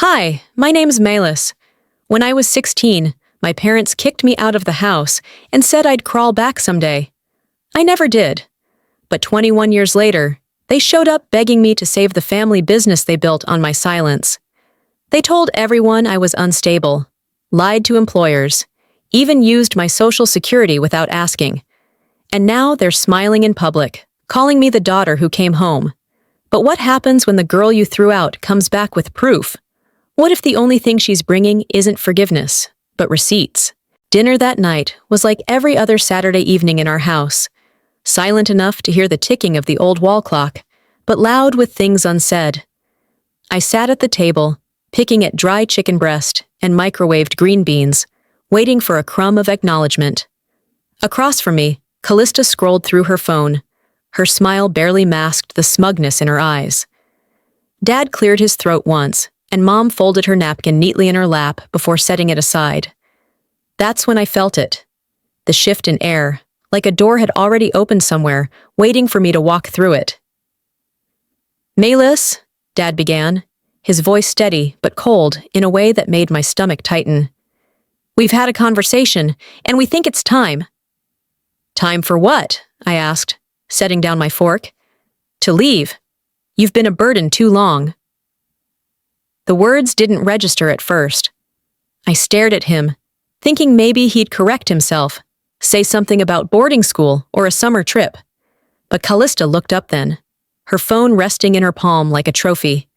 Hi, my name's Maelis. When I was 16, my parents kicked me out of the house and said I'd crawl back someday. I never did. But 21 years later, they showed up begging me to save the family business they built on my silence. They told everyone I was unstable, lied to employers, even used my social security without asking. And now they're smiling in public, calling me the daughter who came home. But what happens when the girl you threw out comes back with proof? What if the only thing she's bringing isn't forgiveness, but receipts? Dinner that night was like every other Saturday evening in our house. Silent enough to hear the ticking of the old wall clock, but loud with things unsaid. I sat at the table, picking at dry chicken breast and microwaved green beans, waiting for a crumb of acknowledgement. Across from me, Callista scrolled through her phone. Her smile barely masked the smugness in her eyes. Dad cleared his throat once, and Mom folded her napkin neatly in her lap before setting it aside. That's when I felt it. The shift in air, like a door had already opened somewhere, waiting for me to walk through it. "Maelis," Dad began, his voice steady but cold in a way that made my stomach tighten. "We've had a conversation, and we think it's time." "Time for what?" I asked, setting down my fork. "To leave. You've been a burden too long." The words didn't register at first. I stared at him, thinking maybe he'd correct himself, say something about boarding school or a summer trip. But Callista looked up then, her phone resting in her palm like a trophy.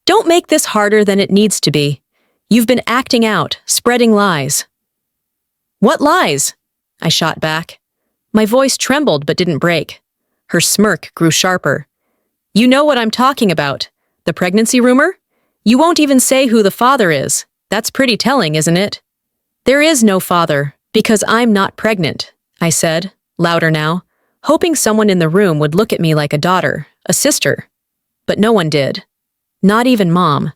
"Don't make this harder than it needs to be. You've been acting out, spreading lies." "What lies?" I shot back. My voice trembled but didn't break. Her smirk grew sharper. "You know what I'm talking about. The pregnancy rumor? You won't even say who the father is. That's pretty telling, isn't it?" "There is no father, because I'm not pregnant," I said, louder now, hoping someone in the room would look at me like a daughter, a sister. But no one did. Not even Mom.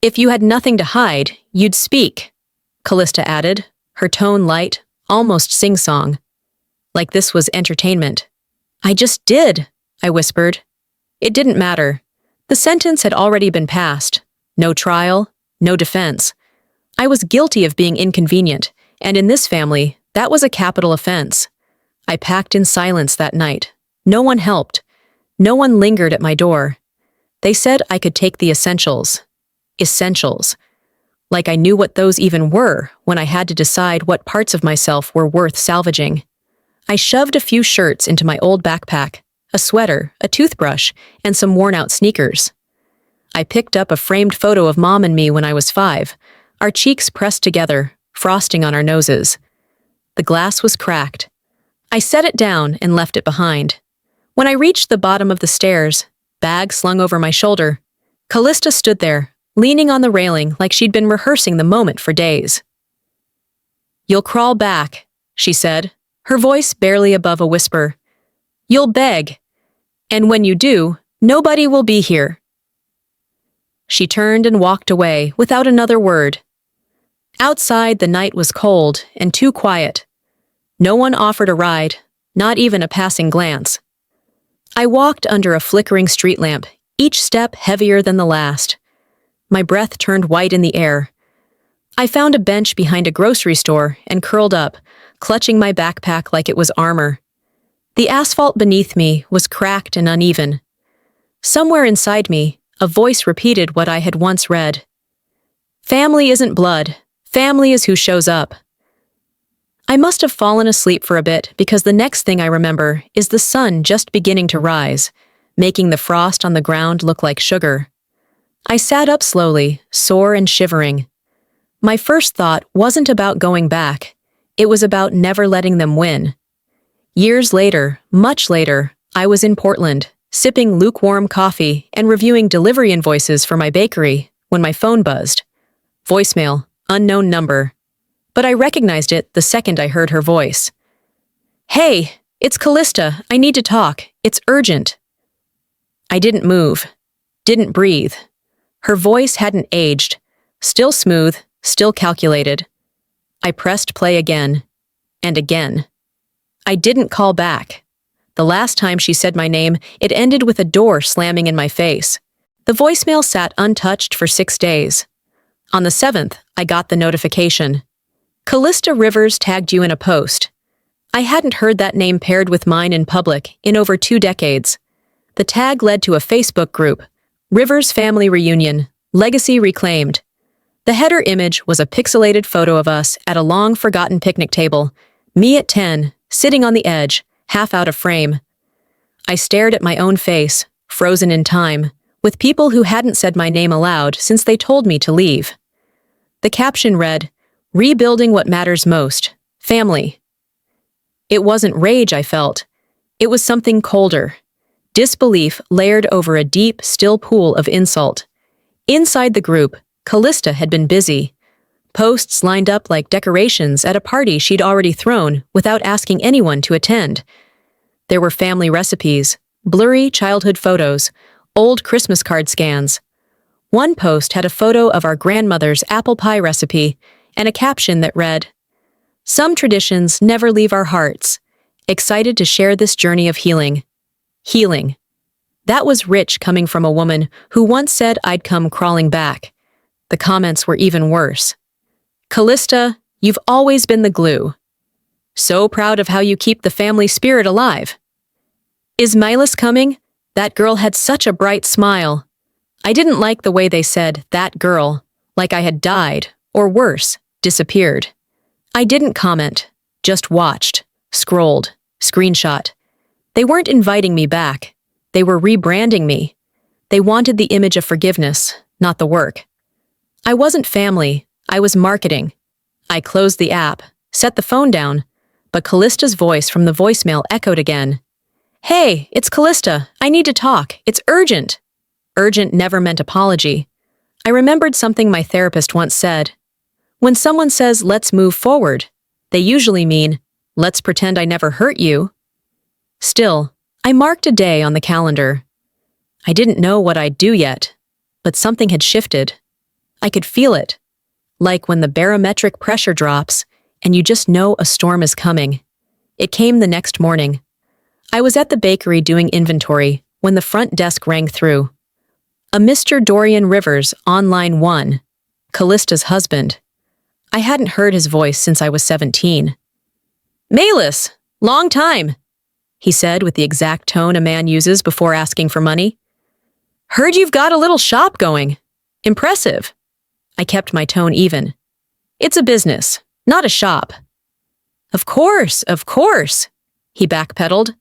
"If you had nothing to hide, you'd speak," Callista added, her tone light, almost sing-song. Like this was entertainment. "I just did," I whispered. It didn't matter. The sentence had already been passed. No trial, no defense. I was guilty of being inconvenient, and in this family, that was a capital offense. I packed in silence that night. No one helped. No one lingered at my door. They said I could take the essentials. Essentials. Like I knew what those even were when I had to decide what parts of myself were worth salvaging. I shoved a few shirts into my old backpack, a sweater, a toothbrush, and some worn-out sneakers. I picked up a framed photo of Mom and me when I was 5, our cheeks pressed together, frosting on our noses. The glass was cracked. I set it down and left it behind. When I reached the bottom of the stairs, bag slung over my shoulder, Callista stood there, leaning on the railing like she'd been rehearsing the moment for days. "You'll crawl back," she said, her voice barely above a whisper. "You'll beg. And when you do, nobody will be here." She turned and walked away without another word. Outside, the night was cold and too quiet. No one offered a ride, not even a passing glance. I walked under a flickering street lamp, each step heavier than the last. My breath turned white in the air. I found a bench behind a grocery store and curled up, clutching my backpack like it was armor. The asphalt beneath me was cracked and uneven. Somewhere inside me, a voice repeated what I had once read. "Family isn't blood. Family is who shows up." I must have fallen asleep for a bit because the next thing I remember is the sun just beginning to rise, making the frost on the ground look like sugar. I sat up slowly, sore and shivering. My first thought wasn't about going back. It was about never letting them win. Years later, much later, I was in Portland, sipping lukewarm coffee and reviewing delivery invoices for my bakery when my phone buzzed. Voicemail, unknown number. But I recognized it the second I heard her voice. "Hey, it's Callista. I need to talk. It's urgent." I didn't move, didn't breathe. Her voice hadn't aged, still smooth, still calculated. I pressed play again, and again. I didn't call back. The last time she said my name, it ended with a door slamming in my face. The voicemail sat untouched for 6 days. On the 7th, I got the notification. Callista Rivers tagged you in a post. I hadn't heard that name paired with mine in public in over 2 decades. The tag led to a Facebook group, Rivers Family Reunion, Legacy Reclaimed. The header image was a pixelated photo of us at a long-forgotten picnic table, me at 10, sitting on the edge, half out of frame. I stared at my own face, frozen in time, with people who hadn't said my name aloud since they told me to leave. The caption read, "Rebuilding what matters most, family." It wasn't rage I felt. It was something colder. Disbelief layered over a deep, still pool of insult. Inside the group, Callista had been busy. Posts lined up like decorations at a party she'd already thrown without asking anyone to attend. There were family recipes, blurry childhood photos, old Christmas card scans. One post had a photo of our grandmother's apple pie recipe and a caption that read, "Some traditions never leave our hearts. Excited to share this journey of healing." Healing. That was rich coming from a woman who once said I'd come crawling back. The comments were even worse. "Callista, you've always been the glue. So proud of how you keep the family spirit alive. Is Maelis coming? That girl had such a bright smile." I didn't like the way they said, "that girl," like I had died, or worse, disappeared. I didn't comment, just watched, scrolled, screenshot. They weren't inviting me back. They were rebranding me. They wanted the image of forgiveness, not the work. I wasn't family, I was marketing. I closed the app, set the phone down, but Callista's voice from the voicemail echoed again. "Hey, it's Callista. I need to talk. It's urgent." Urgent never meant apology. I remembered something my therapist once said. When someone says, "let's move forward," they usually mean, "let's pretend I never hurt you." Still, I marked a day on the calendar. I didn't know what I'd do yet, but something had shifted. I could feel it, like when the barometric pressure drops and you just know a storm is coming. It came the next morning. I was at the bakery doing inventory when the front desk rang through. A Mr. Dorian Rivers on line 1, Callista's husband. I hadn't heard his voice since I was 17. "Maelis, long time," he said with the exact tone a man uses before asking for money. "Heard you've got a little shop going. Impressive." I kept my tone even. "It's a business, not a shop." Of course, he backpedaled.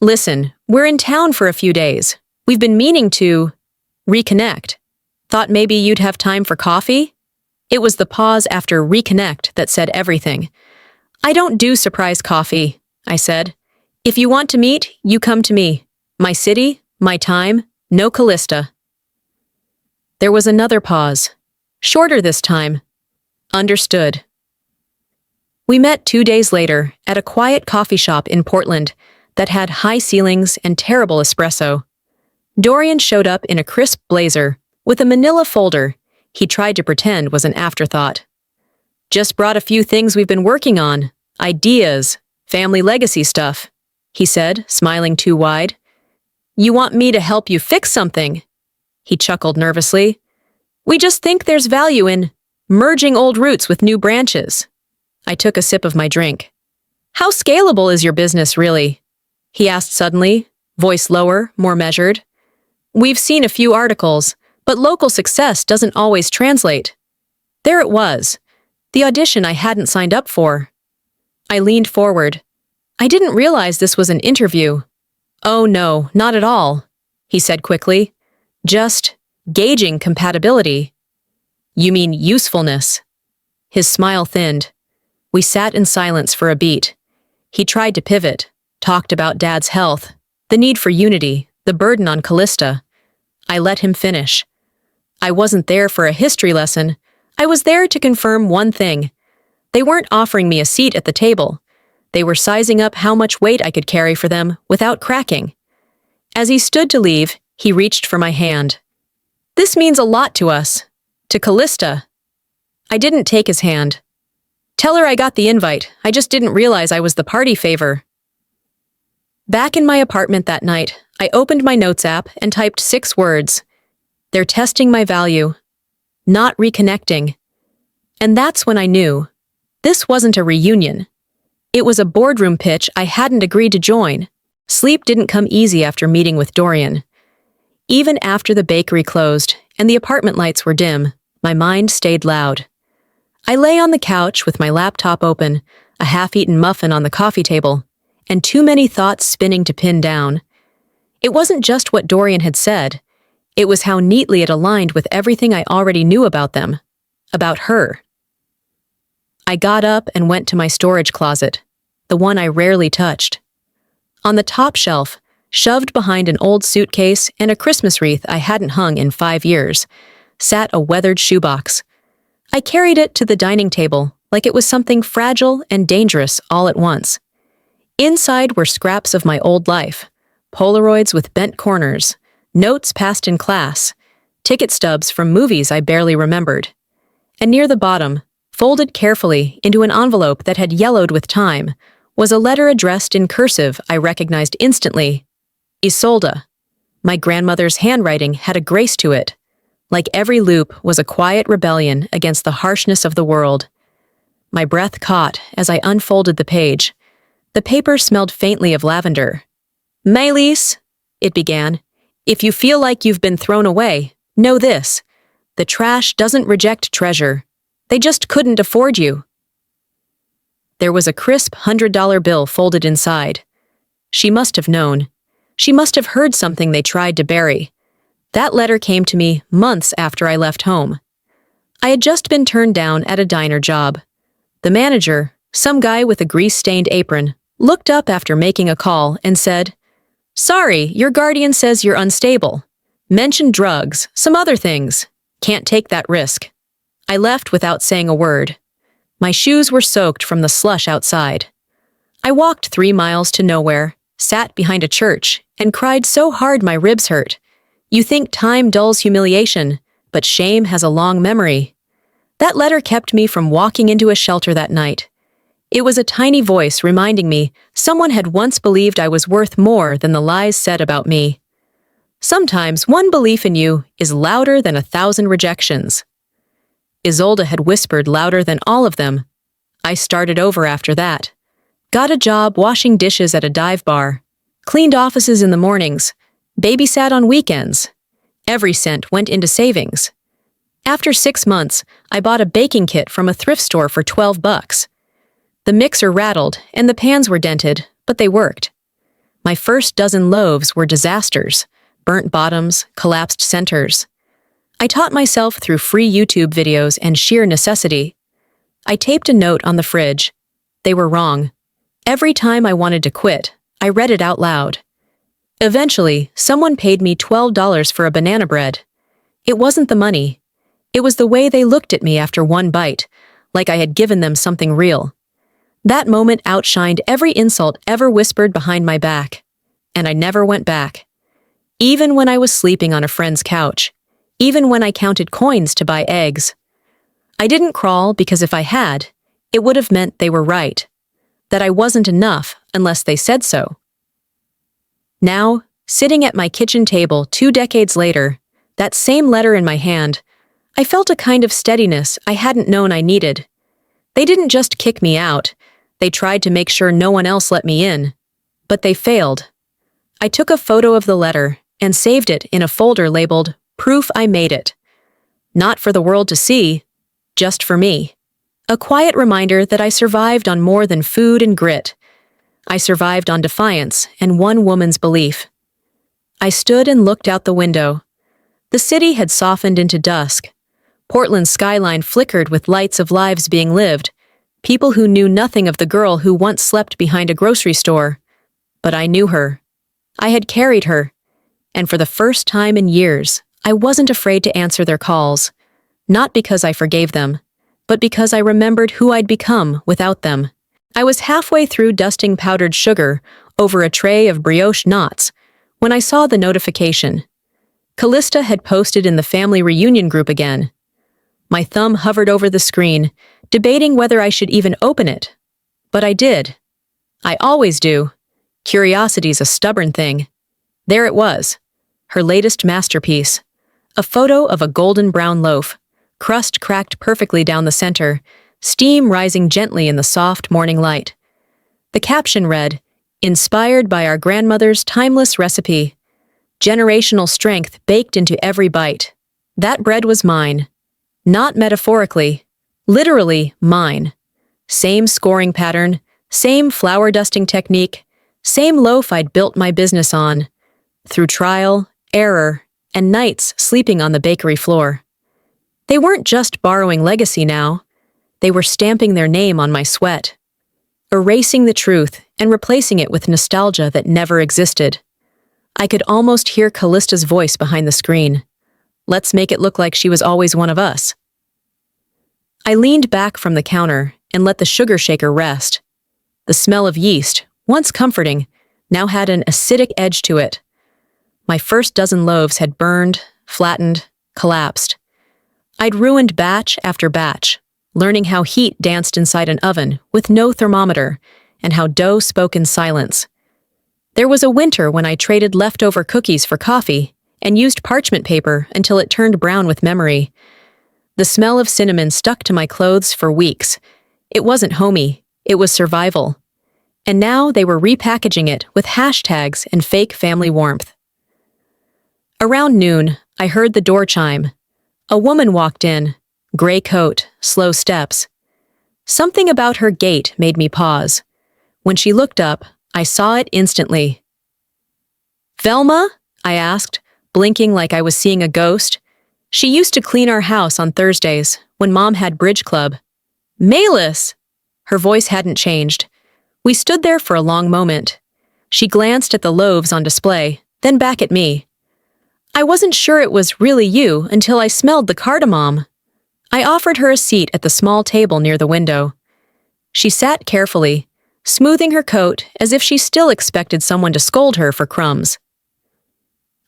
"Listen, we're in town for a few days. We've been meaning to reconnect. Thought maybe you'd have time for coffee?" It was the pause after reconnect that said everything. "I don't do surprise coffee," I said. "If you want to meet, you come to me. My city, my time, no Callista." There was another pause. Shorter this time. Understood. We met 2 days later at a quiet coffee shop in Portland that had high ceilings and terrible espresso. Dorian showed up in a crisp blazer with a manila folder he tried to pretend was an afterthought. "Just brought a few things we've been working on. Ideas, family legacy stuff," he said, smiling too wide. "You want me to help you fix something?" He chuckled nervously. "We just think there's value in merging old roots with new branches." I took a sip of my drink. "How scalable is your business, really?" he asked suddenly, voice lower, more measured. "We've seen a few articles, but local success doesn't always translate." There it was, the audition I hadn't signed up for. I leaned forward. "I didn't realize this was an interview." "Oh no, not at all," he said quickly. "Just gauging compatibility." "You mean usefulness?" His smile thinned. We sat in silence for a beat. He tried to pivot, talked about Dad's health, the need for unity, the burden on Callista. I let him finish. I wasn't there for a history lesson. I was there to confirm one thing. They weren't offering me a seat at the table. They were sizing up how much weight I could carry for them without cracking. As he stood to leave, he reached for my hand. "This means a lot to us. To Callista." I didn't take his hand. "Tell her I got the invite. I just didn't realize I was the party favor." Back in my apartment that night, I opened my notes app and typed 6 words. They're testing my value, not reconnecting. And that's when I knew. This wasn't a reunion. It was a boardroom pitch I hadn't agreed to join. Sleep didn't come easy after meeting with Dorian. Even after the bakery closed and the apartment lights were dim, my mind stayed loud. I lay on the couch with my laptop open, a half-eaten muffin on the coffee table, and too many thoughts spinning to pin down. It wasn't just what Dorian had said. It was how neatly it aligned with everything I already knew about them. About her. I got up and went to my storage closet, the one I rarely touched. On the top shelf, shoved behind an old suitcase and a Christmas wreath I hadn't hung in 5 years, sat a weathered shoebox. I carried it to the dining table like it was something fragile and dangerous all at once. Inside were scraps of my old life, Polaroids with bent corners, notes passed in class, ticket stubs from movies I barely remembered. And near the bottom, folded carefully into an envelope that had yellowed with time, was a letter addressed in cursive I recognized instantly. Isolde. My grandmother's handwriting had a grace to it. Like every loop was a quiet rebellion against the harshness of the world. My breath caught as I unfolded the page. The paper smelled faintly of lavender. "Maelis," it began, "if you feel like you've been thrown away, know this. The trash doesn't reject treasure. They just couldn't afford you." There was a crisp $100 bill folded inside. She must have known. She must have heard something they tried to bury. That letter came to me months after I left home. I had just been turned down at a diner job. The manager, some guy with a grease-stained apron, looked up after making a call and said, "Sorry, your guardian says you're unstable. Mentioned drugs, some other things. Can't take that risk." I left without saying a word. My shoes were soaked from the slush outside. I walked 3 miles to nowhere, sat behind a church, and cried so hard my ribs hurt. You think time dulls humiliation, but shame has a long memory. That letter kept me from walking into a shelter that night. It was a tiny voice reminding me someone had once believed I was worth more than the lies said about me. Sometimes one belief in you is louder than 1,000 rejections. Isolde had whispered louder than all of them. I started over after that. Got a job washing dishes at a dive bar. Cleaned offices in the mornings. Babysat on weekends. Every cent went into savings. After 6 months, I bought a baking kit from a thrift store for $12. The mixer rattled and the pans were dented, but they worked. My first dozen loaves were disasters. Burnt bottoms, collapsed centers. I taught myself through free YouTube videos and sheer necessity. I taped a note on the fridge. They were wrong. Every time I wanted to quit, I read it out loud. Eventually, someone paid me $12 for a banana bread. It wasn't the money. It was the way they looked at me after one bite, like I had given them something real. That moment outshined every insult ever whispered behind my back. And I never went back. Even when I was sleeping on a friend's couch. Even when I counted coins to buy eggs. I didn't crawl because if I had, it would have meant they were right. That I wasn't enough unless they said so. Now, sitting at my kitchen table 2 decades later, that same letter in my hand, I felt a kind of steadiness I hadn't known I needed. They didn't just kick me out. They tried to make sure no one else let me in. But they failed. I took a photo of the letter and saved it in a folder labeled "Proof I Made It." Not for the world to see, just for me. A quiet reminder that I survived on more than food and grit. I survived on defiance and one woman's belief. I stood and looked out the window. The city had softened into dusk. Portland's skyline flickered with lights of lives being lived, people who knew nothing of the girl who once slept behind a grocery store. But I knew her. I had carried her. And for the first time in years, I wasn't afraid to answer their calls. Not because I forgave them, but because I remembered who I'd become without them. I was halfway through dusting powdered sugar over a tray of brioche knots when I saw the notification. Callista had posted in the family reunion group again. My thumb hovered over the screen, debating whether I should even open it. But I did. I always do. Curiosity's a stubborn thing. There it was, her latest masterpiece. A photo of a golden brown loaf, crust cracked perfectly down the center, steam rising gently in the soft morning light. The caption read, "Inspired by our grandmother's timeless recipe. Generational strength baked into every bite." That bread was mine. Not metaphorically, literally mine. Same scoring pattern, same flour dusting technique, same loaf I'd built my business on, through trial, error, and nights sleeping on the bakery floor. They weren't just borrowing legacy now. They were stamping their name on my sweat, erasing the truth and replacing it with nostalgia that never existed. I could almost hear Callista's voice behind the screen. Let's make it look like she was always one of us. I leaned back from the counter and let the sugar shaker rest. The smell of yeast, once comforting, now had an acidic edge to it. My first dozen loaves had burned, flattened, collapsed. I'd ruined batch after batch, learning how heat danced inside an oven with no thermometer and how dough spoke in silence. There was a winter when I traded leftover cookies for coffee and used parchment paper until it turned brown with memory. The smell of cinnamon stuck to my clothes for weeks. It wasn't homey, it was survival. And now they were repackaging it with hashtags and fake family warmth. Around noon, I heard the door chime. A woman walked in, gray coat, slow steps. Something about her gait made me pause. When she looked up, I saw it instantly. "Velma?" I asked, blinking like I was seeing a ghost. She used to clean our house on Thursdays, when Mom had bridge club. "Maelis!" Her voice hadn't changed. We stood there for a long moment. She glanced at the loaves on display, then back at me. I wasn't sure it was really you until I smelled the cardamom. I offered her a seat at the small table near the window. She sat carefully, smoothing her coat as if she still expected someone to scold her for crumbs.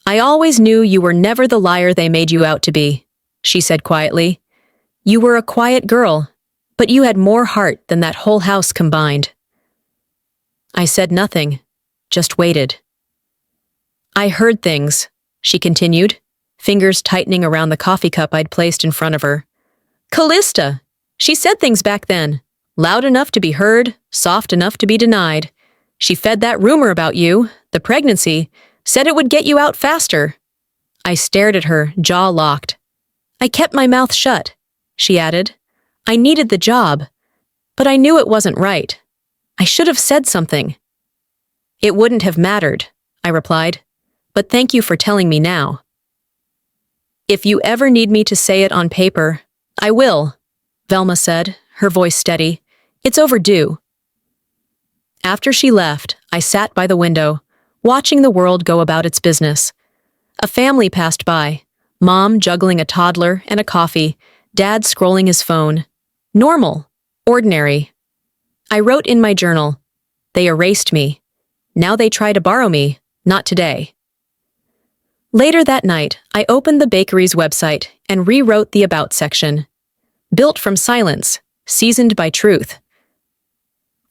"I always knew you were never the liar they made you out to be," she said quietly. "You were a quiet girl, but you had more heart than that whole house combined." I said nothing, just waited. "I heard things," she continued, fingers tightening around the coffee cup I'd placed in front of her. "Callista! She said things back then, loud enough to be heard, soft enough to be denied. She fed that rumor about you, the pregnancy, said it would get you out faster." I stared at her, jaw locked. "I kept my mouth shut," she added. "I needed the job, but I knew it wasn't right. I should have said something." "It wouldn't have mattered," I replied, "but thank you for telling me now." "If you ever need me to say it on paper, I will," Velma said, her voice steady. "It's overdue." After she left, I sat by the window, watching the world go about its business. A family passed by, Mom juggling a toddler and a coffee, Dad scrolling his phone. Normal, ordinary. I wrote in my journal, "They erased me. Now they try to borrow me, not today." Later that night, I opened the bakery's website and rewrote the About section. Built from silence, seasoned by truth.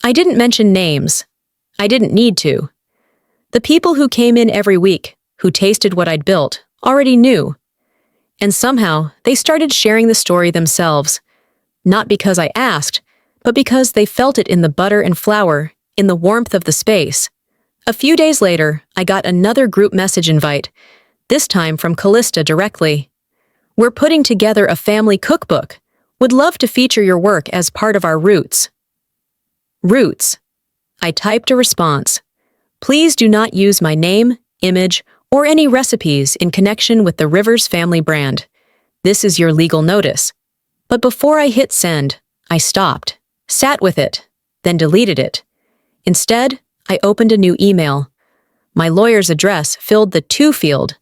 I didn't mention names. I didn't need to. The people who came in every week, who tasted what I'd built, already knew. And somehow, they started sharing the story themselves. Not because I asked, but because they felt it in the butter and flour, in the warmth of the space. A few days later, I got another group message invite, this time from Callista directly. "We're putting together a family cookbook. Would love to feature your work as part of our Roots." Roots. I typed a response. "Please do not use my name, image, or any recipes in connection with the Rivers family brand. This is your legal notice." But before I hit send, I stopped, sat with it, then deleted it. Instead, I opened a new email. My lawyer's address filled the to field.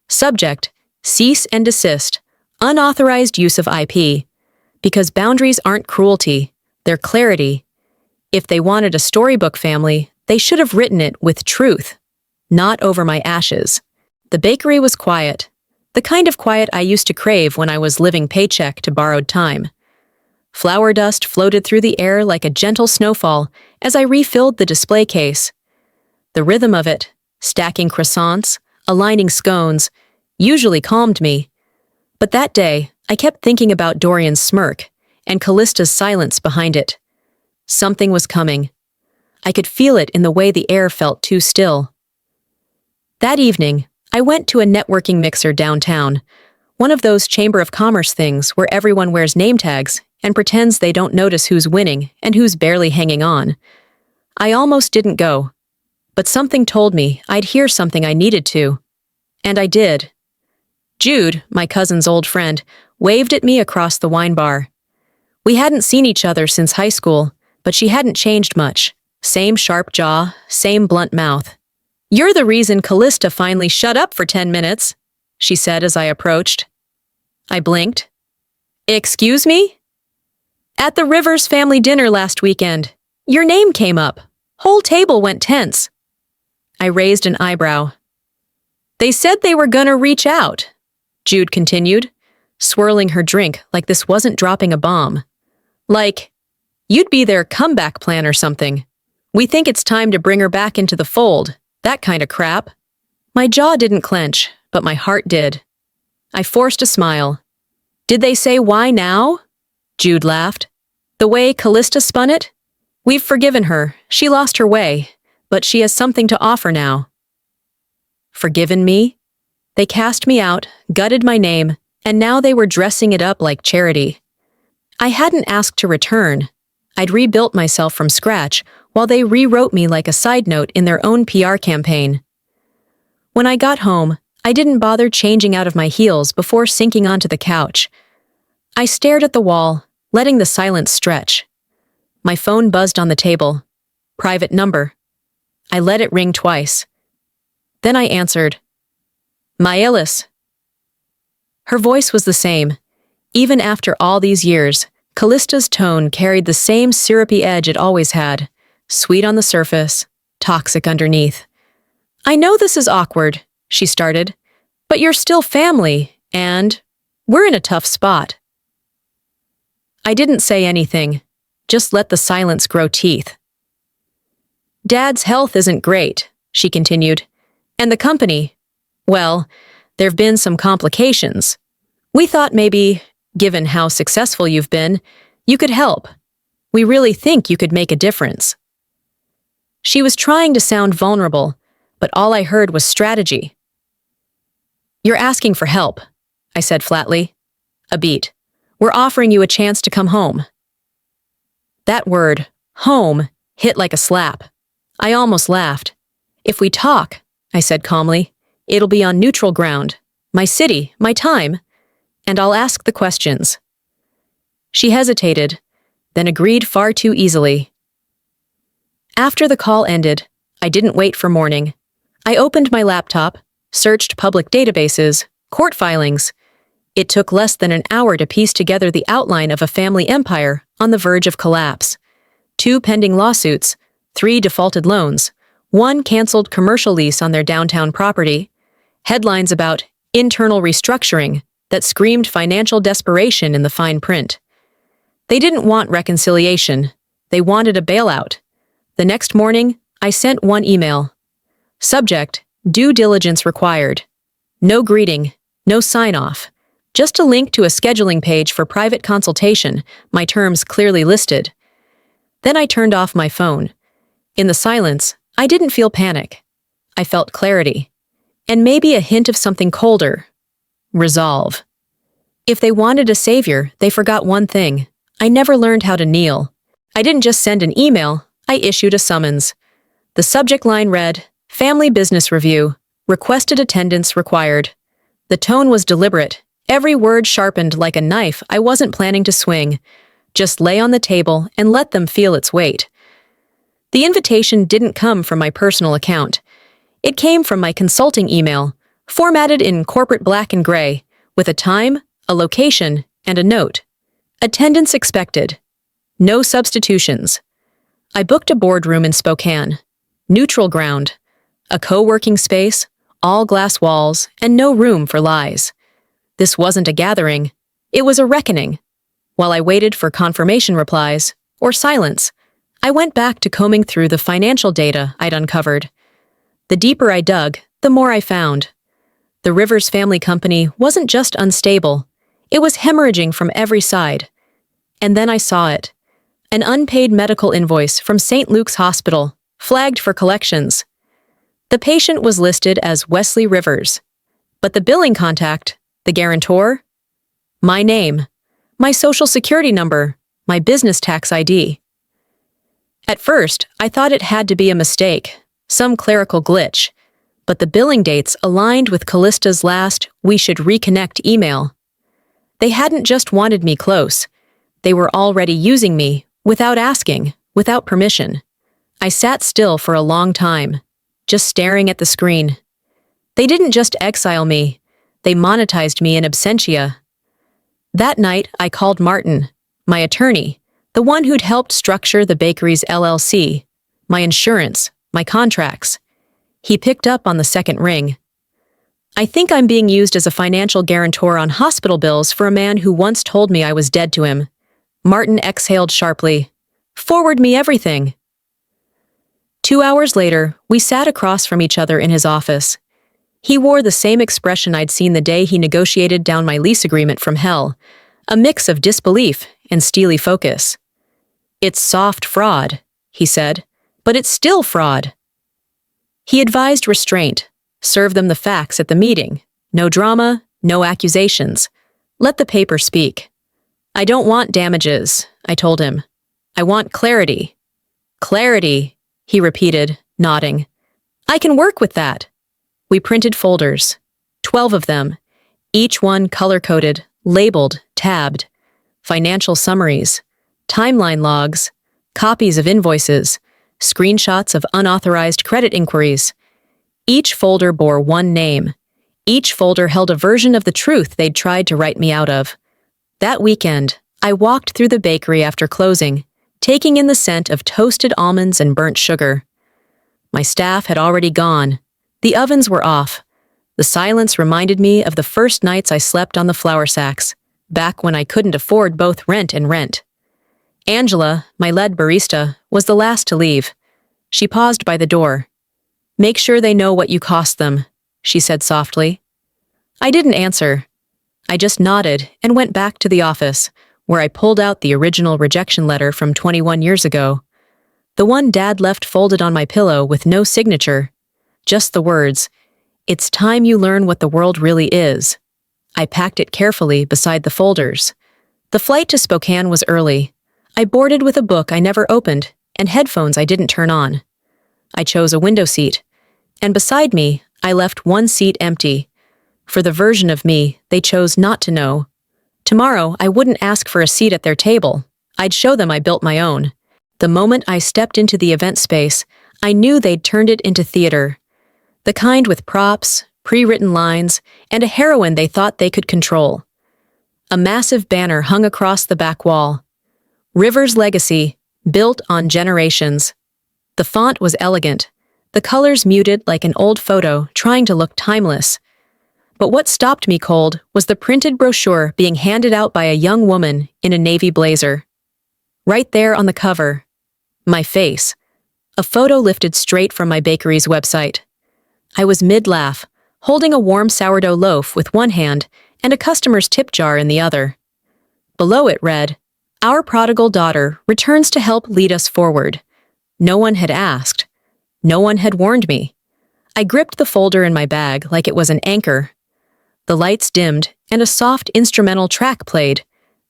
Subject, cease and desist, unauthorized use of IP. Because boundaries aren't cruelty, they're clarity. If they wanted a storybook family, they should have written it with truth, not over my ashes. The bakery was quiet, the kind of quiet I used to crave when I was living paycheck to borrowed time. Flour dust floated through the air like a gentle snowfall as I refilled the display case. The rhythm of it, stacking croissants, aligning scones, usually calmed me. But that day, I kept thinking about Dorian's smirk and Callista's silence behind it. Something was coming. I could feel it in the way the air felt too still. That evening, I went to a networking mixer downtown, one of those Chamber of Commerce things where everyone wears name tags and pretends they don't notice who's winning and who's barely hanging on. I almost didn't go, but something told me I'd hear something I needed to. And I did. Jude, my cousin's old friend, waved at me across the wine bar. We hadn't seen each other since high school, but she hadn't changed much. Same sharp jaw, same blunt mouth. "You're the reason Callista finally shut up for 10 minutes, she said as I approached. I blinked. "Excuse me?" "At the Rivers family dinner last weekend, your name came up. Whole table went tense." I raised an eyebrow. "They said they were gonna reach out," Jude continued, swirling her drink like this wasn't dropping a bomb. "Like, you'd be their comeback plan or something. We think it's time to bring her back into the fold, that kind of crap." My jaw didn't clench, but my heart did. I forced a smile. "Did they say why now?" Jude laughed. "The way Callista spun it? We've forgiven her, she lost her way, but she has something to offer now." Forgiven me? They cast me out, gutted my name, and now they were dressing it up like charity. I hadn't asked to return. I'd rebuilt myself from scratch, while they rewrote me like a side note in their own PR campaign. When I got home, I didn't bother changing out of my heels before sinking onto the couch. I stared at the wall, letting the silence stretch. My phone buzzed on the table. Private number. I let it ring twice. Then I answered. "Maelis." Her voice was the same. Even after all these years, Callista's tone carried the same syrupy edge it always had. Sweet on the surface, toxic underneath. "I know this is awkward," she started, "but you're still family, and we're in a tough spot." I didn't say anything, just let the silence grow teeth. "Dad's health isn't great," she continued, "and the company, well, there've been some complications. We thought maybe, given how successful you've been, you could help. We really think you could make a difference." She was trying to sound vulnerable, but all I heard was strategy. "You're asking for help," I said flatly. "A beat. We're offering you a chance to come home." That word, home, hit like a slap. I almost laughed. "If we talk," I said calmly, "it'll be on neutral ground. My city, my time, and I'll ask the questions." She hesitated, then agreed far too easily. After the call ended, I didn't wait for morning. I opened my laptop, searched public databases, court filings. It took less than an hour to piece together the outline of a family empire on the verge of collapse. 2 pending lawsuits, 3 defaulted loans, 1 canceled commercial lease on their downtown property, headlines about internal restructuring that screamed financial desperation in the fine print. They didn't want reconciliation. They wanted a bailout. The next morning, I sent one email. Subject, due diligence required. No greeting, no sign-off. Just a link to a scheduling page for private consultation, my terms clearly listed. Then I turned off my phone. In the silence, I didn't feel panic. I felt clarity. And maybe a hint of something colder. Resolve. If they wanted a savior, they forgot one thing. I never learned how to kneel. I didn't just send an email, I issued a summons. The subject line read, "Family Business Review. Requested attendance required." The tone was deliberate, every word sharpened like a knife I wasn't planning to swing. Just lay on the table and let them feel its weight. The invitation didn't come from my personal account. It came from my consulting email, formatted in corporate black and gray, with a time, a location, and a note. Attendance expected. No substitutions. I booked a boardroom in Spokane. Neutral ground. A co-working space, all glass walls, and no room for lies. This wasn't a gathering. It was a reckoning. While I waited for confirmation replies, or silence, I went back to combing through the financial data I'd uncovered. The deeper I dug, the more I found. The Rivers family company wasn't just unstable, it was hemorrhaging from every side. And then I saw it. An unpaid medical invoice from St. Luke's Hospital, flagged for collections. The patient was listed as Wesley Rivers. But the billing contact, the guarantor? My name, my social security number, my business tax ID. At first, I thought it had to be a mistake, some clerical glitch, but the billing dates aligned with Callista's last "we should reconnect" email. They hadn't just wanted me close. They were already using me, without asking, without permission. I sat still for a long time, just staring at the screen. They didn't just exile me, they monetized me in absentia. That night, I called Martin, my attorney, the one who'd helped structure the bakery's LLC, my insurance, my contracts. He picked up on the second ring. I think I'm being used as a financial guarantor on hospital bills for a man who once told me I was dead to him. Martin exhaled sharply. Forward me everything. 2 hours later, we sat across from each other in his office. He wore the same expression I'd seen the day he negotiated down my lease agreement from hell, a mix of disbelief and steely focus. "It's soft fraud," he said, "but it's still fraud." He advised restraint. Serve them the facts at the meeting. No drama, no accusations. Let the paper speak. "I don't want damages," I told him. "I want clarity." "Clarity," he repeated, nodding. "I can work with that." We printed folders, 12 of them, each one color-coded, labeled, tabbed. Financial summaries, timeline logs, copies of invoices, screenshots of unauthorized credit inquiries. Each folder bore one name. Each folder held a version of the truth they'd tried to write me out of. That weekend, I walked through the bakery after closing, taking in the scent of toasted almonds and burnt sugar. My staff had already gone. The ovens were off. The silence reminded me of the first nights I slept on the flour sacks, back when I couldn't afford both rent and rent. Angela, my lead barista, was the last to leave. She paused by the door. "Make sure they know what you cost them," she said softly. I didn't answer. I just nodded and went back to the office, where I pulled out the original rejection letter from 21 years ago. The one Dad left folded on my pillow with no signature. Just the words, "It's time you learn what the world really is." I packed it carefully beside the folders. The flight to Spokane was early. I boarded with a book I never opened and headphones I didn't turn on. I chose a window seat, and beside me, I left one seat empty. For the version of me they chose not to know. Tomorrow, I wouldn't ask for a seat at their table. I'd show them I built my own. The moment I stepped into the event space, I knew they'd turned it into theater. The kind with props, pre-written lines, and a heroine they thought they could control. A massive banner hung across the back wall. Rivers Legacy, built on generations. The font was elegant, the colors muted like an old photo trying to look timeless. But what stopped me cold was the printed brochure being handed out by a young woman in a navy blazer. Right there on the cover, my face, a photo lifted straight from my bakery's website. I was mid-laugh, holding a warm sourdough loaf with one hand and a customer's tip jar in the other. Below it read, "Our prodigal daughter returns to help lead us forward." No one had asked. No one had warned me. I gripped the folder in my bag like it was an anchor. The lights dimmed, and a soft instrumental track played.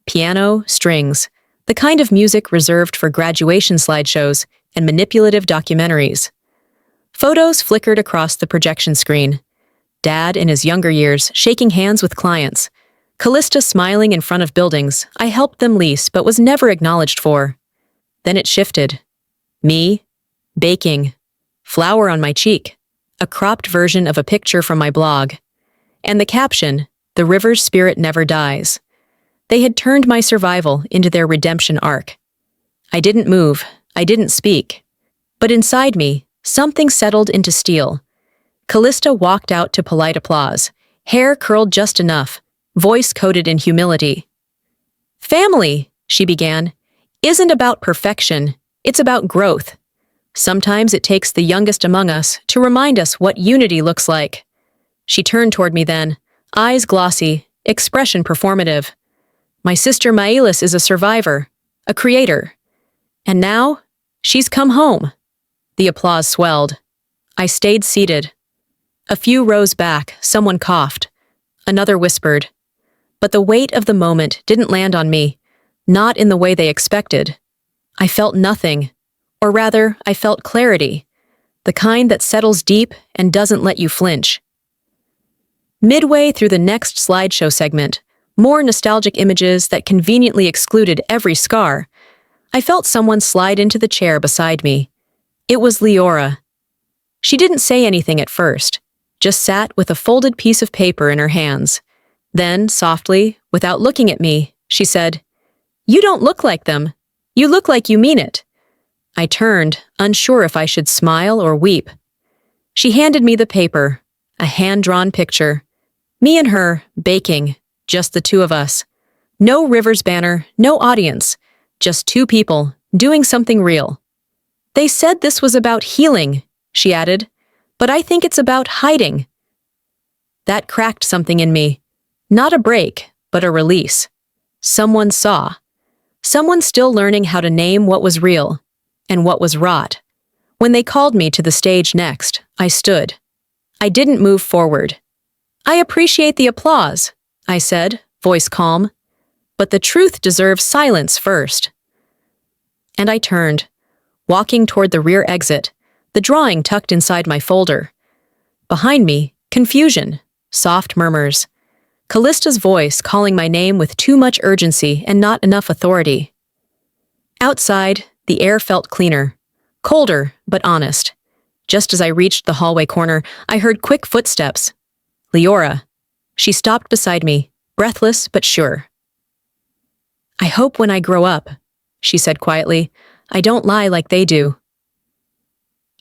Piano, strings, the kind of music reserved for graduation slideshows and manipulative documentaries. Photos flickered across the projection screen. Dad in his younger years shaking hands with clients. Callista smiling in front of buildings I helped them lease but was never acknowledged for. Then it shifted. Me, baking, flour on my cheek, a cropped version of a picture from my blog. And the caption, "The river's spirit never dies." They had turned my survival into their redemption arc. I didn't move, I didn't speak. But inside me, something settled into steel. Callista walked out to polite applause, hair curled just enough, voice coated in humility. "Family," she began, "isn't about perfection, it's about growth. Sometimes it takes the youngest among us to remind us what unity looks like." She turned toward me then, eyes glossy, expression performative. My sister Maelis is a survivor, a creator. And now, she's come home. The applause swelled. I stayed seated. A few rows back, someone coughed. Another whispered. But the weight of the moment didn't land on me, not in the way they expected. I felt nothing, or rather, I felt clarity, the kind that settles deep and doesn't let you flinch. Midway through the next slideshow segment, more nostalgic images that conveniently excluded every scar, I felt someone slide into the chair beside me. It was Leora. She didn't say anything at first, just sat with a folded piece of paper in her hands. Then, softly, without looking at me, she said, "You don't look like them. You look like you mean it." I turned, unsure if I should smile or weep. She handed me the paper, a hand-drawn picture. Me and her, baking, just the two of us. No Rivers banner, no audience, just two people, doing something real. "They said this was about healing," she added, "but I think it's about hiding." That cracked something in me. Not a break, but a release. Someone saw. Someone still learning how to name what was real and what was wrought. When they called me to the stage next, I stood. I didn't move forward. "I appreciate the applause," I said, voice calm, "but the truth deserves silence first." And I turned, walking toward the rear exit, the drawing tucked inside my folder. Behind me, confusion, soft murmurs. Callista's voice calling my name with too much urgency and not enough authority. Outside, the air felt cleaner, colder but honest. Just as I reached the hallway corner, I heard quick footsteps. Leora. She stopped beside me, breathless but sure. "I hope when I grow up," she said quietly, "I don't lie like they do."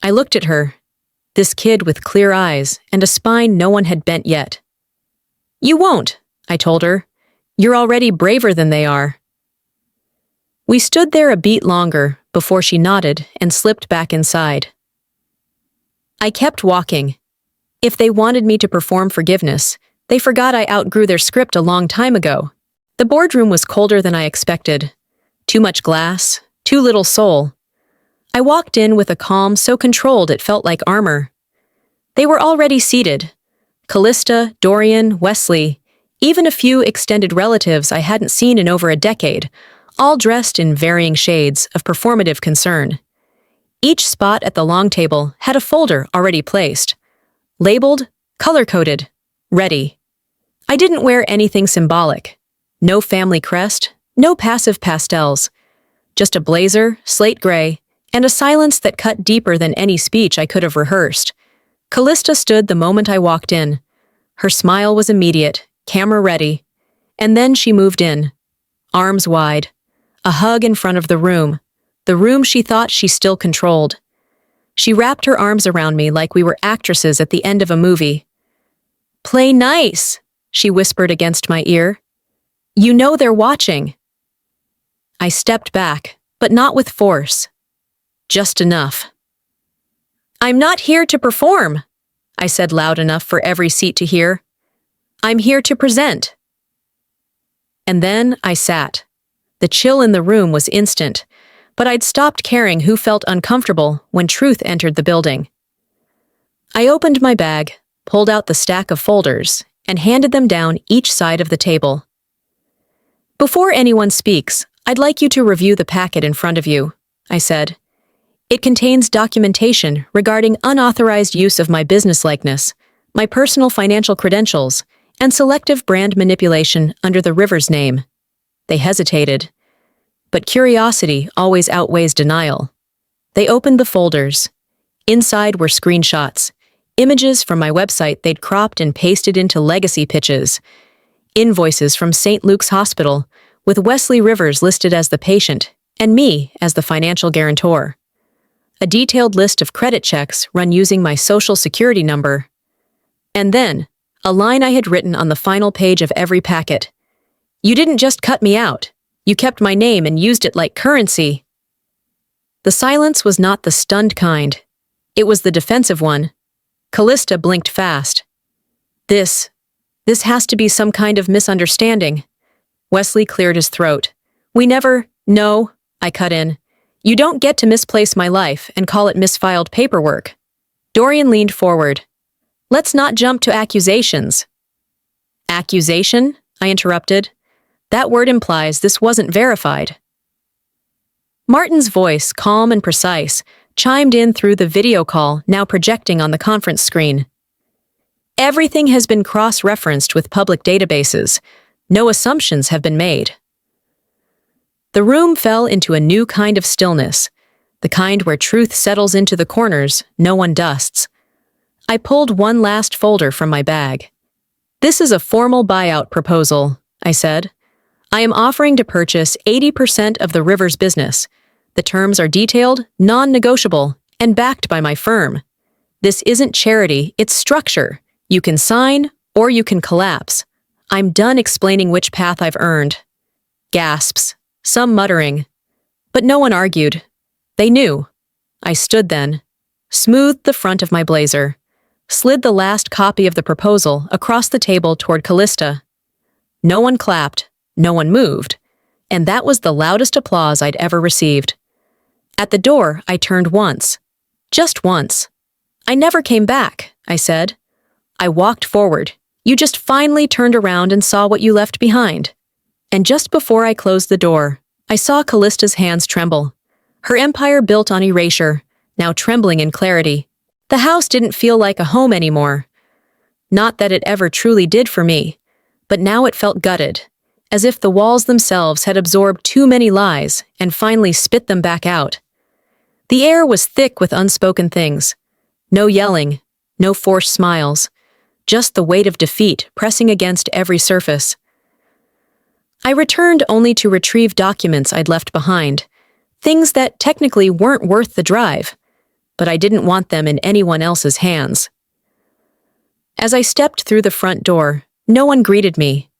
I looked at her, this kid with clear eyes and a spine no one had bent yet. "You won't," I told her. "You're already braver than they are." We stood there a beat longer before she nodded and slipped back inside. I kept walking. If they wanted me to perform forgiveness, they forgot I outgrew their script a long time ago. The boardroom was colder than I expected. Too much glass, too little soul. I walked in with a calm so controlled it felt like armor. They were already seated. Callista, Dorian, Wesley, even a few extended relatives I hadn't seen in over a decade, all dressed in varying shades of performative concern. Each spot at the long table had a folder already placed, labeled, color-coded, ready. I didn't wear anything symbolic. No family crest, no passive pastels. Just a blazer, slate gray, and a silence that cut deeper than any speech I could have rehearsed. Callista stood the moment I walked in. Her smile was immediate, camera ready. And then she moved in, arms wide, a hug in front of the room she thought she still controlled. She wrapped her arms around me like we were actresses at the end of a movie. "Play nice," she whispered against my ear. "You know they're watching." I stepped back, but not with force. Just enough. "I'm not here to perform," I said loud enough for every seat to hear. "I'm here to present." And then I sat. The chill in the room was instant, but I'd stopped caring who felt uncomfortable when truth entered the building. I opened my bag, pulled out the stack of folders, and handed them down each side of the table. "Before anyone speaks, I'd like you to review the packet in front of you," I said. "It contains documentation regarding unauthorized use of my business likeness, my personal financial credentials, and selective brand manipulation under the Rivers name." They hesitated. But curiosity always outweighs denial. They opened the folders. Inside were screenshots, images from my website they'd cropped and pasted into legacy pitches, invoices from St. Luke's Hospital, with Wesley Rivers listed as the patient and me as the financial guarantor. A detailed list of credit checks run using my social security number. And then, a line I had written on the final page of every packet. "You didn't just cut me out. You kept my name and used it like currency." The silence was not the stunned kind. It was the defensive one. Callista blinked fast. This, this has to be some kind of misunderstanding. Wesley cleared his throat. No, I cut in. You don't get to misplace my life and call it misfiled paperwork. Dorian leaned forward. Let's not jump to accusations. Accusation? I interrupted. That word implies this wasn't verified. Martin's voice, calm and precise, chimed in through the video call now projecting on the conference screen. Everything has been cross-referenced with public databases. No assumptions have been made. The room fell into a new kind of stillness, the kind where truth settles into the corners no one dusts. I pulled one last folder from my bag. This is a formal buyout proposal, I said. I am offering to purchase 80% of the River's business. The terms are detailed, non-negotiable, and backed by my firm. This isn't charity, it's structure. You can sign, or you can collapse. I'm done explaining which path I've earned. Gasps, some muttering. But no one argued. They knew. I stood then, smoothed the front of my blazer, slid the last copy of the proposal across the table toward Callista. No one clapped, no one moved, and that was the loudest applause I'd ever received. At the door, I turned once. Just once. I never came back, I said. I walked forward. You just finally turned around and saw what you left behind. And just before I closed the door, I saw Callista's hands tremble. Her empire built on erasure, now trembling in clarity. The house didn't feel like a home anymore. Not that it ever truly did for me, but now it felt gutted, as if the walls themselves had absorbed too many lies and finally spit them back out. The air was thick with unspoken things. No yelling, no forced smiles, just the weight of defeat pressing against every surface. I returned only to retrieve documents I'd left behind, things that technically weren't worth the drive, but I didn't want them in anyone else's hands. As I stepped through the front door, no one greeted me.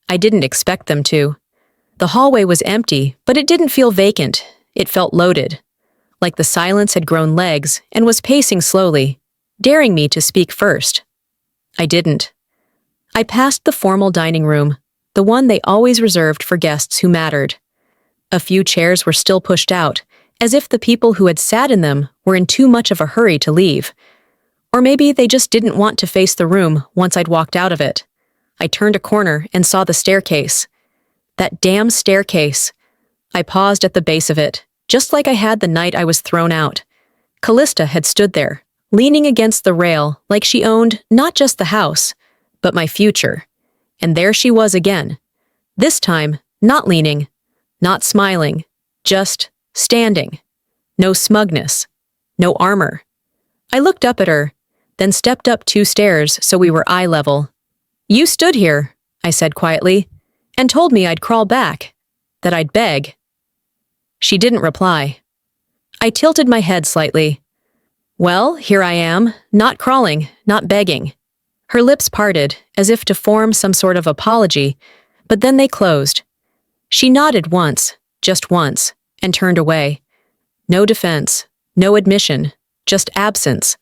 I didn't expect them to. The hallway was empty, but it didn't feel vacant. It felt loaded, like the silence had grown legs and was pacing slowly, daring me to speak first. I didn't. I passed the formal dining room, the one they always reserved for guests who mattered. A few chairs were still pushed out, as if the people who had sat in them were in too much of a hurry to leave. Or maybe they just didn't want to face the room once I'd walked out of it. I turned a corner and saw the staircase. That damn staircase. I paused at the base of it, just like I had the night I was thrown out. Callista had stood there, leaning against the rail like she owned not just the house, but my future. And there she was again. This time, not leaning, not smiling, just standing. No smugness, no armor. I looked up at her, then stepped up 2 stairs so we were eye level. You stood here, I said quietly, and told me I'd crawl back, that I'd beg. She didn't reply. I tilted my head slightly. Well, here I am, not crawling, not begging. Her lips parted, as if to form some sort of apology, but then they closed. She nodded once, just once, and turned away. No defense, no admission, just absence.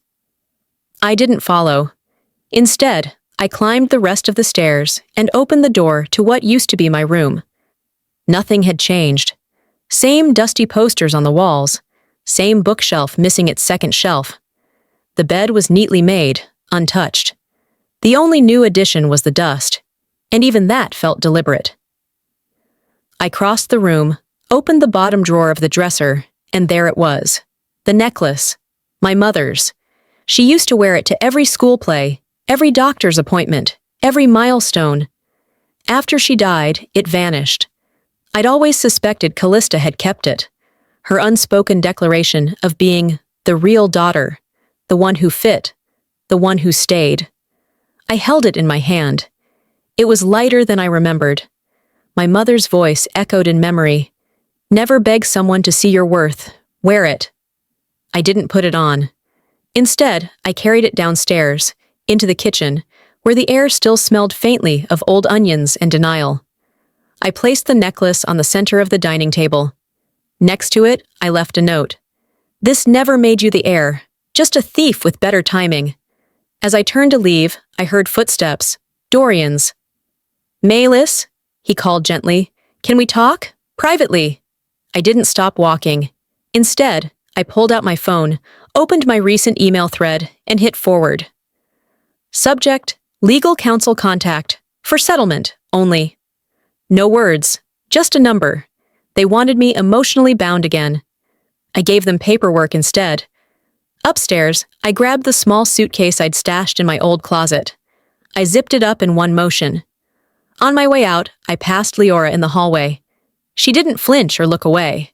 I didn't follow. Instead, I climbed the rest of the stairs and opened the door to what used to be my room. Nothing had changed. Same dusty posters on the walls, same bookshelf missing its second shelf. The bed was neatly made, untouched. The only new addition was the dust, and even that felt deliberate. I crossed the room, opened the bottom drawer of the dresser, and there it was. The necklace. My mother's. She used to wear it to every school play, every doctor's appointment, every milestone. After she died, it vanished. I'd always suspected Callista had kept it. Her unspoken declaration of being the real daughter, the one who fit, the one who stayed. I held it in my hand. It was lighter than I remembered. My mother's voice echoed in memory. Never beg someone to see your worth. Wear it. I didn't put it on. Instead, I carried it downstairs, into the kitchen, where the air still smelled faintly of old onions and denial. I placed the necklace on the center of the dining table. Next to it, I left a note. This never made you the heir, just a thief with better timing. As I turned to leave, I heard footsteps. Dorian's. "Maelis," he called gently. "Can we talk? Privately." I didn't stop walking. Instead, I pulled out my phone, opened my recent email thread, and hit forward. Subject: Legal counsel contact. For settlement, only. No words, just a number. They wanted me emotionally bound again. I gave them paperwork instead. Upstairs, I grabbed the small suitcase I'd stashed in my old closet. I zipped it up in one motion. On my way out, I passed Leora in the hallway. She didn't flinch or look away.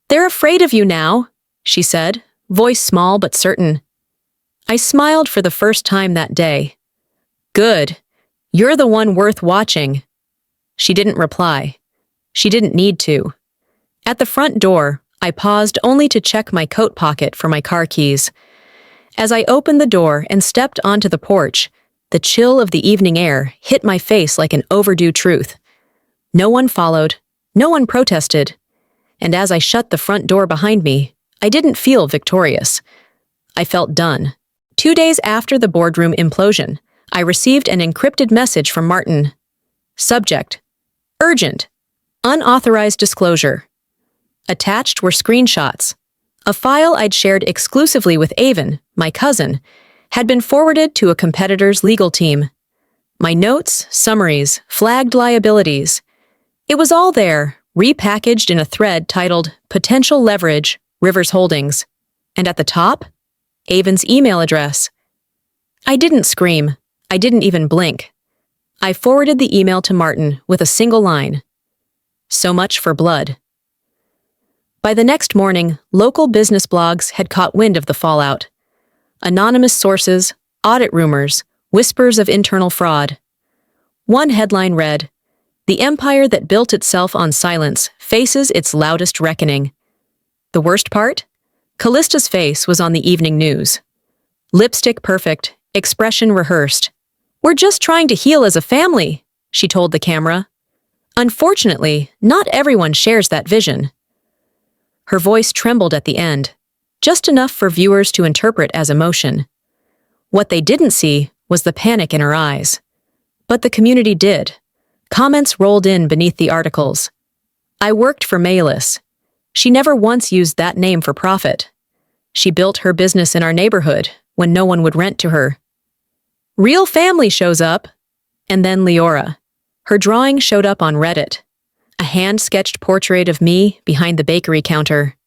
"They're afraid of you now," she said, voice small but certain. I smiled for the first time that day. "Good. You're the one worth watching." She didn't reply. She didn't need to. At the front door, I paused only to check my coat pocket for my car keys. As I opened the door and stepped onto the porch, the chill of the evening air hit my face like an overdue truth. No one followed, no one protested, and as I shut the front door behind me, I didn't feel victorious. I felt done. 2 days after the boardroom implosion, I received an encrypted message from Martin. Subject: Urgent. Unauthorized disclosure. Attached were screenshots. A file I'd shared exclusively with Avon, my cousin, had been forwarded to a competitor's legal team. My notes, summaries, flagged liabilities. It was all there, repackaged in a thread titled Potential Leverage, Rivers Holdings. And at the top, Avon's email address. I didn't scream. I didn't even blink. I forwarded the email to Martin with a single line. So much for blood. By the next morning, local business blogs had caught wind of the fallout. Anonymous sources, audit rumors, whispers of internal fraud. One headline read, "The empire that built itself on silence faces its loudest reckoning." The worst part? Callista's face was on the evening news. Lipstick perfect, expression rehearsed. "We're just trying to heal as a family," she told the camera. Unfortunately, not everyone shares that vision. Her voice trembled at the end, just enough for viewers to interpret as emotion. What they didn't see was the panic in her eyes. But the community did. Comments rolled in beneath the articles. "I worked for Maelis. She never once used that name for profit. She built her business in our neighborhood when no one would rent to her. Real family shows up." And then Leora. Her drawing showed up on Reddit. A hand-sketched portrait of me behind the bakery counter.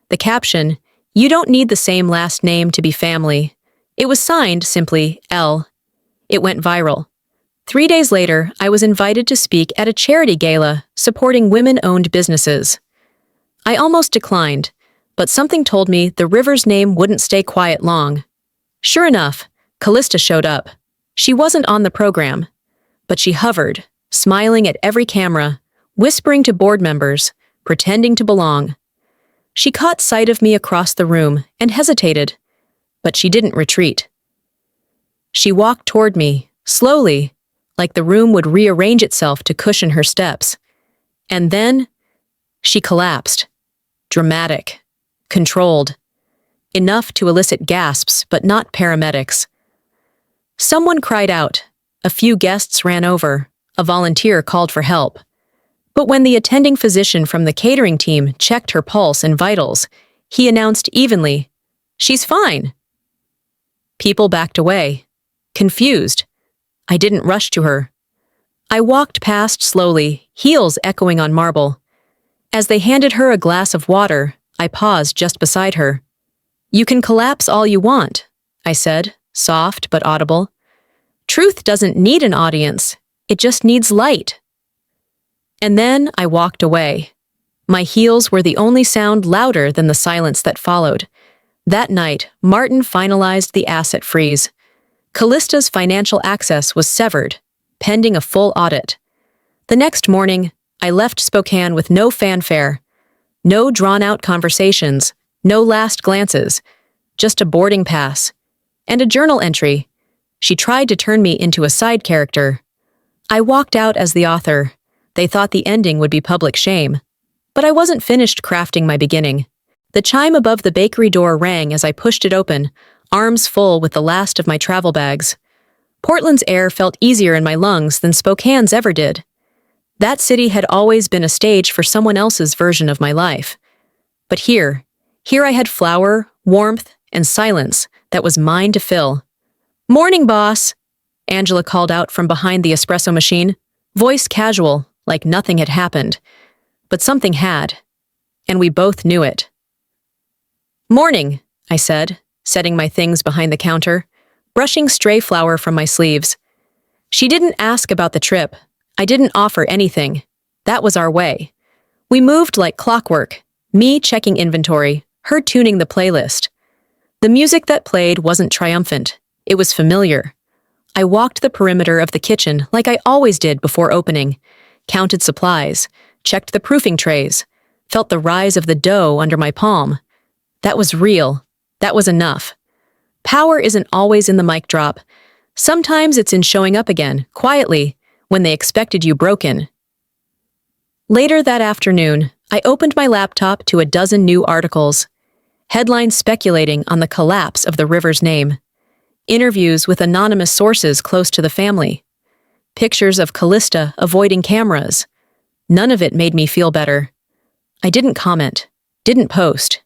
The caption, "You don't need the same last name to be family." It was signed simply L. It went viral. 3 days later, I was invited to speak at a charity gala supporting women-owned businesses. I almost declined, but something told me the Rivers name wouldn't stay quiet long. Sure enough, Callista showed up. She wasn't on the program, but she hovered, smiling at every camera, whispering to board members, pretending to belong. She caught sight of me across the room and hesitated, but she didn't retreat. She walked toward me, slowly, like the room would rearrange itself to cushion her steps. And then, she collapsed. Dramatic, controlled. Enough to elicit gasps, but not paramedics. Someone cried out. A few guests ran over. A volunteer called for help. But when the attending physician from the catering team checked her pulse and vitals, he announced evenly, "She's fine." People backed away, confused. I didn't rush to her. I walked past slowly, heels echoing on marble. As they handed her a glass of water, I paused just beside her. "You can collapse all you want," I said, soft but audible. "Truth doesn't need an audience, it just needs light." And then I walked away. My heels were the only sound louder than the silence that followed. That night, Martin finalized the asset freeze. Callista's financial access was severed, pending a full audit. The next morning, I left Spokane with no fanfare, no drawn-out conversations, no last glances, just a boarding pass, and a journal entry. She tried to turn me into a side character. I walked out as the author. They thought the ending would be public shame. But I wasn't finished crafting my beginning. The chime above the bakery door rang as I pushed it open, arms full with the last of my travel bags. Portland's air felt easier in my lungs than Spokane's ever did. That city had always been a stage for someone else's version of my life. But here I had flower, warmth, and silence that was mine to fill. "Morning, boss," Angela called out from behind the espresso machine, voice casual, like nothing had happened. But something had, and we both knew it. "Morning," I said, setting my things behind the counter, brushing stray flour from my sleeves. She didn't ask about the trip. I didn't offer anything. That was our way. We moved like clockwork, me checking inventory, her tuning the playlist. The music that played wasn't triumphant. It was familiar. I walked the perimeter of the kitchen like I always did before opening, counted supplies, checked the proofing trays, felt the rise of the dough under my palm. That was real. That was enough. Power isn't always in the mic drop. Sometimes it's in showing up again, quietly, when they expected you broken. Later that afternoon, I opened my laptop to a dozen new articles. Headlines speculating on the collapse of the river's name. Interviews with anonymous sources close to the family. Pictures of Callista avoiding cameras. None of it made me feel better. I didn't comment, didn't post,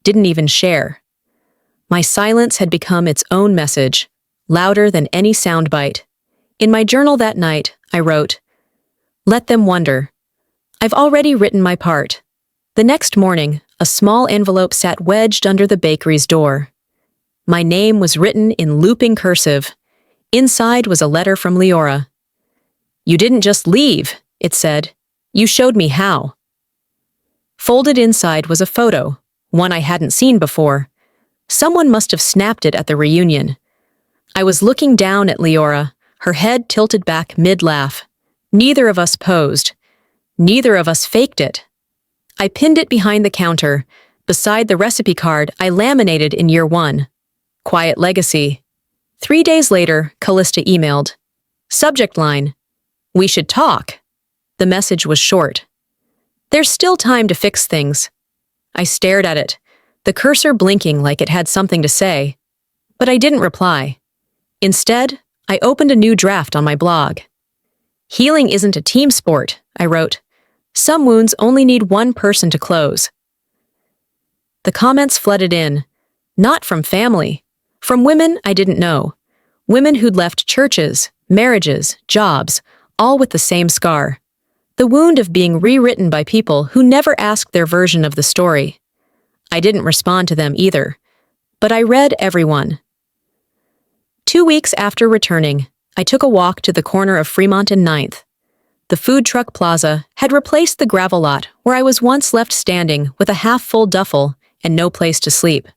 didn't even share. My silence had become its own message, louder than any soundbite. In my journal that night, I wrote, "Let them wonder. I've already written my part." The next morning, a small envelope sat wedged under the bakery's door. My name was written in looping cursive. Inside was a letter from Leora. "You didn't just leave," it said. "You showed me how." Folded inside was a photo, one I hadn't seen before. Someone must have snapped it at the reunion. I was looking down at Leora, her head tilted back mid-laugh. Neither of us posed. Neither of us faked it. I pinned it behind the counter, beside the recipe card I laminated in year 1. Quiet legacy. 3 days later, Callista emailed. Subject line, "We should talk." The message was short. "There's still time to fix things." I stared at it, the cursor blinking like it had something to say. But I didn't reply. Instead, I opened a new draft on my blog. "Healing isn't a team sport," I wrote. "Some wounds only need one person to close." The comments flooded in, not from family, from women I didn't know, women who'd left churches, marriages, jobs, all with the same scar. The wound of being rewritten by people who never asked their version of the story. I didn't respond to them either, but I read everyone. 2 weeks after returning, I took a walk to the corner of Fremont and 9th. The food truck plaza had replaced the gravel lot where I was once left standing with a half-full duffel and no place to sleep.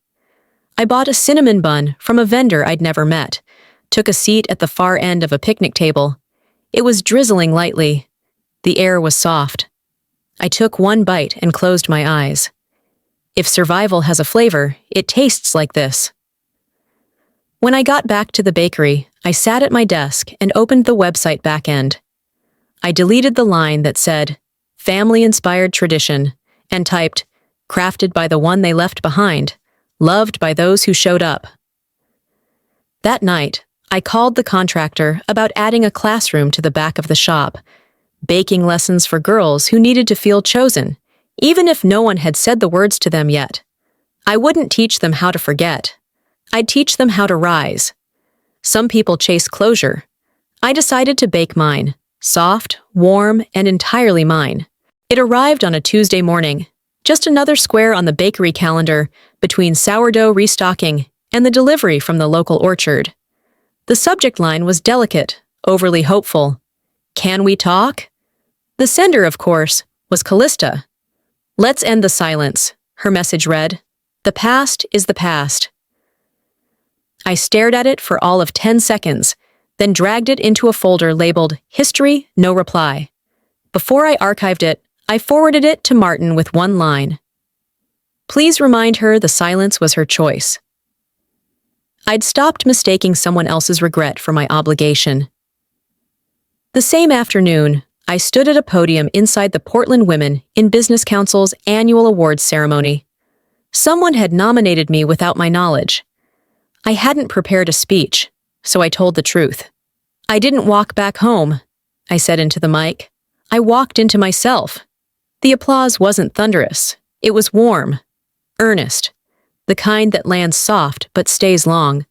I bought a cinnamon bun from a vendor I'd never met, took a seat at the far end of a picnic table. It was drizzling lightly. The air was soft. I took one bite and closed my eyes. If survival has a flavor, it tastes like this. When I got back to the bakery, I sat at my desk and opened the website backend. I deleted the line that said, "Family-inspired tradition," and typed, "Crafted by the one they left behind, loved by those who showed up." That night, I called the contractor about adding a classroom to the back of the shop, baking lessons for girls who needed to feel chosen, even if no one had said the words to them yet. I wouldn't teach them how to forget. I'd teach them how to rise. Some people chase closure. I decided to bake mine, soft, warm, and entirely mine. It arrived on a Tuesday morning, just another square on the bakery calendar between sourdough restocking and the delivery from the local orchard. The subject line was delicate, overly hopeful. "Can we talk?" The sender, of course, was Callista. "Let's end the silence," her message read. "The past is the past." I stared at it for all of 10 seconds, then dragged it into a folder labeled History, No Reply. Before I archived it, I forwarded it to Martin with one line. "Please remind her the silence was her choice." I'd stopped mistaking someone else's regret for my obligation. The same afternoon, I stood at a podium inside the Portland Women in Business Council's annual awards ceremony. Someone had nominated me without my knowledge. I hadn't prepared a speech, so I told the truth. I didn't walk back home, I said into the mic. I walked into myself. The applause wasn't thunderous. It was warm, earnest, the kind that lands soft but stays long.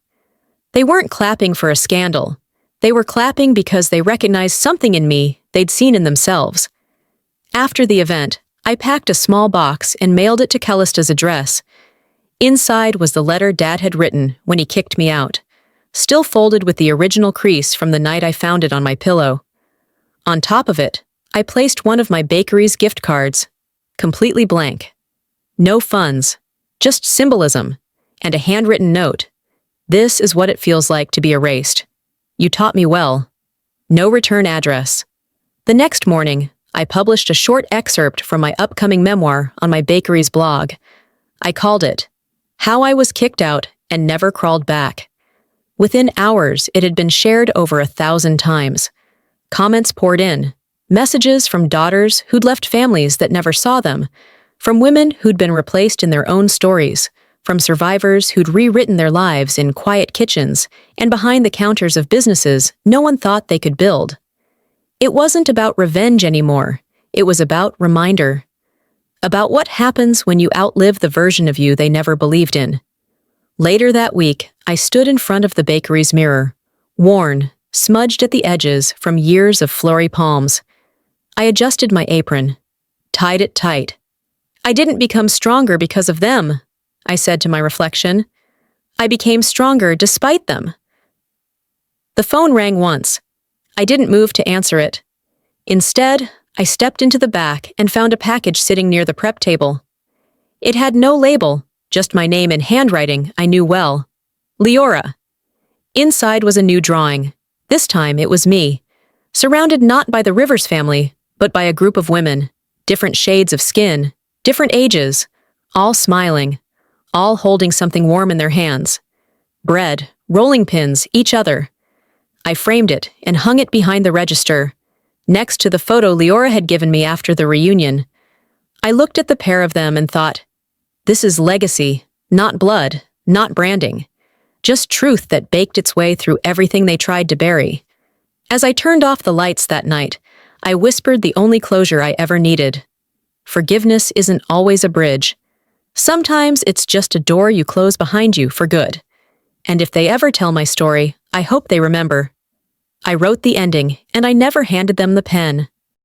They weren't clapping for a scandal. They were clapping because they recognized something in me they'd seen in themselves. After the event, I packed a small box and mailed it to Callista's address. Inside was the letter Dad had written when he kicked me out, still folded with the original crease from the night I found it on my pillow. On top of it, I placed one of my bakery's gift cards, completely blank. No funds, just symbolism, and a handwritten note. This is what it feels like to be erased. You taught me well. No return address. The next morning, I published a short excerpt from my upcoming memoir on my bakery's blog. I called it, How I Was Kicked Out and Never Crawled Back. Within hours, it had been shared over 1,000 times. Comments poured in, messages from daughters who'd left families that never saw them, from women who'd been replaced in their own stories, from survivors who'd rewritten their lives in quiet kitchens and behind the counters of businesses no one thought they could build. It wasn't about revenge anymore. It was about reminder. About what happens when you outlive the version of you they never believed in. Later that week, I stood in front of the bakery's mirror, worn, smudged at the edges from years of flurry palms. I adjusted my apron, tied it tight. I didn't become stronger because of them, I said to my reflection. I became stronger despite them. The phone rang once. I didn't move to answer it. Instead, I stepped into the back and found a package sitting near the prep table. It had no label, just my name in handwriting I knew well. Leora. Inside was a new drawing. This time it was me, surrounded not by the Rivers family, but by a group of women, different shades of skin, different ages, all smiling, all holding something warm in their hands. Bread, rolling pins, each other. I framed it and hung it behind the register, next to the photo Leora had given me after the reunion. I looked at the pair of them and thought, this is legacy, not blood, not branding, just truth that baked its way through everything they tried to bury. As I turned off the lights that night, I whispered the only closure I ever needed. Forgiveness isn't always a bridge. Sometimes it's just a door you close behind you for good. And if they ever tell my story, I hope they remember. I wrote the ending, and I never handed them the pen.